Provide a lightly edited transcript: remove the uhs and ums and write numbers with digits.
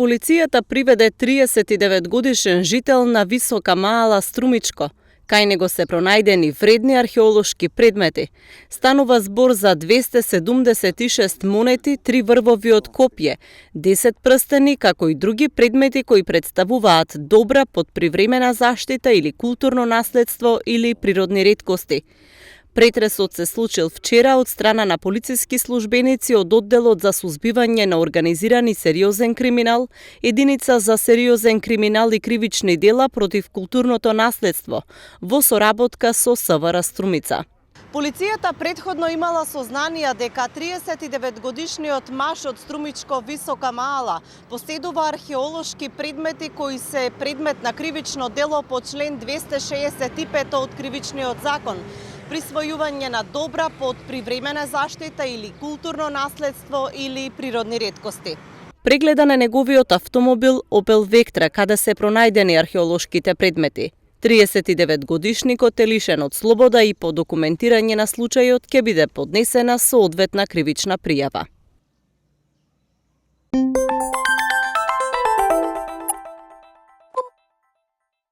Полицијата приведе 39-годишен жител на Висока Маала Струмичко. Кај него се пронајдени вредни археолошки предмети. Станува збор за 276 монети, 3 врвови од копје, 10 прстени, како и други предмети кои представуваат добра под привремена заштита или културно наследство или природни реткости. Претресот се случил вчера од страна на полициски службеници од одделот за сузбивање на организиран и сериозен криминал, единица за сериозен криминал и кривични дела против културното наследство, во соработка со СВР Струмица. Полицијата претходно имала сознанија дека 39-годишниот маж од Струмичко Висока Маала поседува археолошки предмети кои се предмет на кривично дело по член 265 од Кривичниот закон, присвојување на добра под привремена заштита или културно наследство или природни реткости. Прегледан е неговиот автомобил Opel Vectra, каде се пронајдени археолошките предмети. 39-годишникот е лишен од слобода и по документирање на случајот ќе биде поднесена соодветна кривична пријава.